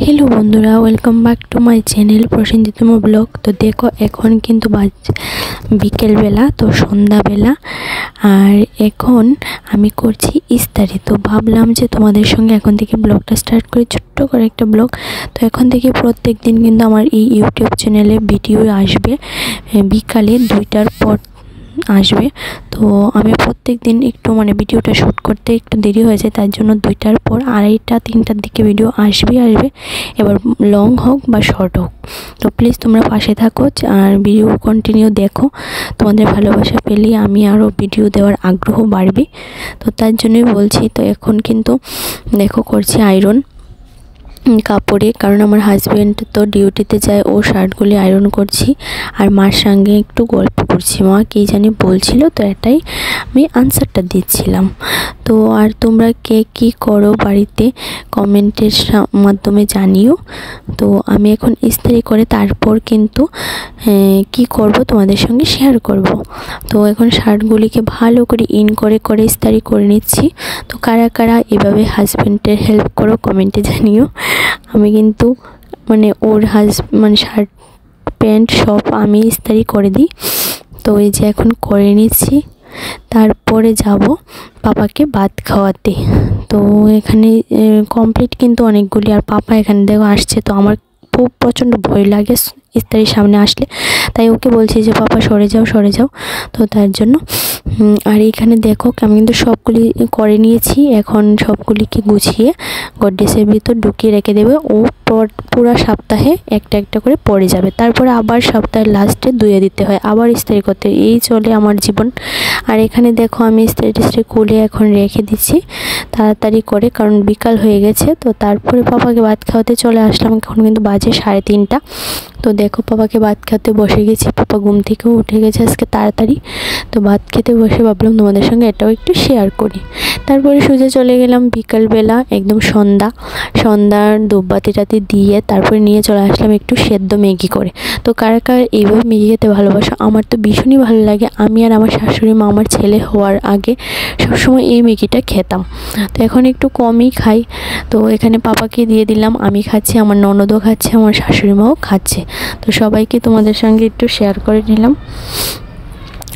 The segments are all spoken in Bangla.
हेलो बंधुरा welcome back to my channel प्रसेनजितम ब्लग। तो देखो एखन किन्तु बिकेल बेला तो सन्ध्या बेला और एखन आमी करछि इस्तारी। तो भाबलाम जे तोमादेर संगे एखन थेके ब्लगटा स्टार्ट करी, छोट्ट करे एकटा ब्लग। तो एखन थेके प्रत्येक दिन किन्तु आमार यूट्यूब चैनेले भिडियो आसबे बिकाले 2टार पर आसबे। तो आमी प्रत्येक दिन एकटू माने भिडियोटा शुट करते एकटू देरी हो जाए, तार जोन्नो 2टार पर 2:30 3टार दिके भिडियो आसबे एबार लंग होक बा शर्ट होक। तो प्लिज तोमरा पाशे थाको और भिडियो कन्टिनिउ देखो। तोमादेर भालोबासा पेले आमी आरो भिडियो देওয়ার आग्रह बाड़बे। तो तार जोन्नोई बोलछि। तो एखन किन्तु देखो करछि आयरन कापड़े, कारण आमार हाजबैंड तो डिউটিতে যায়, ও শার্টগুলি আয়রন করছি আর মার সঙ্গে একটু গল্প করছি। মা কি জানি বলছিল, তো এটাই আমি আনসারটা দিচ্ছিলাম। তো আর তোমরা কে কি করো বাড়িতে কমেন্টের মাধ্যমে জানিও। তো আমি এখন ইস্ত্রি করে তারপর কিন্তু কি করব তোমাদের সঙ্গে শেয়ার করব। তো এখন শার্টগুলিকে ভালো করে ইন করে করে ইস্ত্রি করে নিচ্ছি। তো কারা কারা এভাবে হাজবেন্ডের হেল্প করো কমেন্টে জানিও। আমি কিন্তু মানে ওর মানে শার্ট প্যান্ট সব আমি ইস্ত্রি করে দিই। তো এই যে এখন করে নিচ্ছি, তারপরে যাব পাপাকে ভাত খাওয়াতে। তো এখানে কমপ্লিট কিন্তু অনেকগুলি। আর পাপা এখানে দেখো আসছে, তো আমার খুব প্রচণ্ড ভয় লাগে ইস্ত্রির সামনে আসলে, তাই ওকে বলছি যে পাপা সরে যাও সরে যাও। তো তার জন্য আর এইখানে দেখো আমি কিন্তু সবগুলি করে নিয়েছি। এখন সবগুলিকে গুছিয়ে গডরেজের ভিতর ঢুকিয়ে রেখে দেবে। ও পুরো সপ্তাহে একটা একটা করে পড়ে যাবে, তারপরে আবার সপ্তাহের লাস্টে ধুয়ে দিতে হয়, আবার ইস্ত্রি করতে। এই চলে আমার জীবন। আর এখানে দেখো আমি ইস্ত্রি খুলে এখন রেখে দিচ্ছি তাড়াতাড়ি করে, কারণ বিকাল হয়ে গেছে। তো তারপরে পাপাকে ভাত খাওয়াতে চলে আসলাম। এখন কিন্তু বাজে 3:30। তো দেখো পাপাকে ভাত খেতে বসে গেছি। পাপা ঘুম থেকেও উঠে গেছে আজকে তাড়াতাড়ি। তো ভাত খেতে বসে ভাবলাম তোমাদের সঙ্গে এটাও একটু শেয়ার করি। তারপরে সোজা চলে গেলাম বিকালবেলা, একদম সন্ধ্যার ধূপবাতি টাতি দিয়ে তারপরে নিয়ে চলে আসলাম একটু সেদ্ধ ম্যাগি করে। তো কারা কারা এইভাবে ম্যাগি খেতে ভালোবাসো? আমার তো ভীষণই ভালো লাগে। আমি আর আমার শাশুড়ি মা আমার ছেলে হওয়ার আগে সবসময় এই ম্যাগিটা খেতাম। তো এখন একটু কমই খাই। তো এখানে পাপাকে দিয়ে দিলাম, আমি খাচ্ছি, আমার ননদও খাচ্ছে, আমার শাশুড়ি মাও খাচ্ছে। তো সবাইকে তোমাদের সঙ্গে একটু শেয়ার করে নিলাম।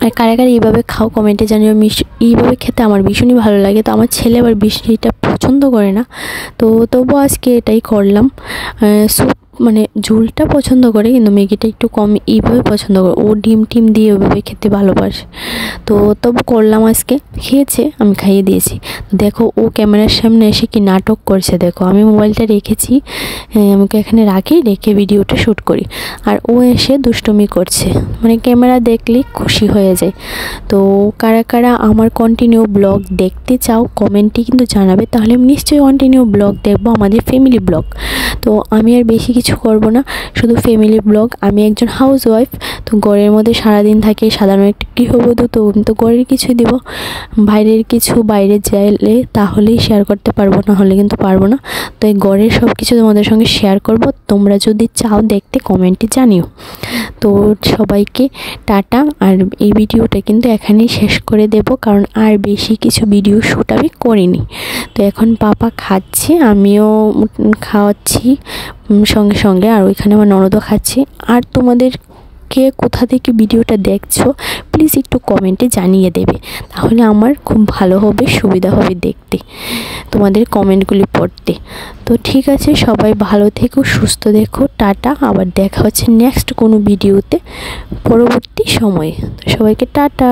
আর কারা কারা এইভাবে খাও কমেন্টে জানিও। এইভাবে খেতে আমার ভীষণই ভালো লাগে। তো আমার ছেলে আবার এটা পছন্দ করে না, তো তবু আজকে এটাই করলাম। স্যুপ মানে ঝোলটা পছন্দ করে, কিন্তু ম্যাগিটা একটু কম এইভাবে পছন্দ করে। ও ডিম দিয়ে ওইভাবে খেতে ভালোবাসে। তো তবু করলাম আজকে, খেয়েছে, আমি খাইয়ে দিয়েছি। দেখো ও ক্যামেরার সামনে এসে কি নাটক করছে। দেখো আমি মোবাইলটা রেখেছি, আমাকে এখানে রেখে ভিডিওটা শ্যুট করি, আর ও এসে দুষ্টুমি করছে, মানে ক্যামেরা দেখলেই খুশি হয়ে যায়। তো কারা কারা আমার কন্টিনিউ ব্লগ দেখতে চাও কমেন্টে কিন্তু জানাবে, তাহলে আমি নিশ্চয়ই কন্টিনিউ ব্লগ দেখবো, আমাদের ফ্যামিলি ব্লগ। তো আমি আর বেশি কিছু করব না, শুধু ফ্যামিলি ব্লগ। আমি একজন হাউস ওয়াইফ, তো ঘরের মধ্যে সারাদিন থাকি, সাধারণ একটা গৃহবধূ। তো ঘরের কিছু দিব, বাইরের কিছু বাইরে যাইলে তাহলেই শেয়ার করতে পারবো, না হলে কিন্তু পারবো না। তো এই ঘরের সব কিছু তোমাদের সঙ্গে শেয়ার করব। তোমরা যদি চাও দেখতে কমেন্টে জানিও। তো সবাইকে টাটা। আর এই ভিডিওটা কিন্তু এখানেই শেষ করে দেব, কারণ আর বেশি কিছু ভিডিও শ্যুট আমি করিনি। তো এখন পাপা খাচ্ছে, আমিও খাওয়াচ্ছি সঙ্গে সঙ্গে, আর ওইখানে আমার ননদও খাচ্ছে। আর তোমাদের কে কোথা থেকে ভিডিওটা দেখছো প্লিজ একটু কমেন্টে জানিয়ে দেবে, তাহলে আমার খুব ভালো হবে, সুবিধা হবে দেখতে, তোমাদের কমেন্টগুলি পড়তে। তো ঠিক আছে, সবাই ভালো থেকো, সুস্থ দেখো, টাটা। আবার দেখা হচ্ছে নেক্সট কোনো ভিডিওতে পরবর্তী সময়ে। তো সবাইকে টাটা।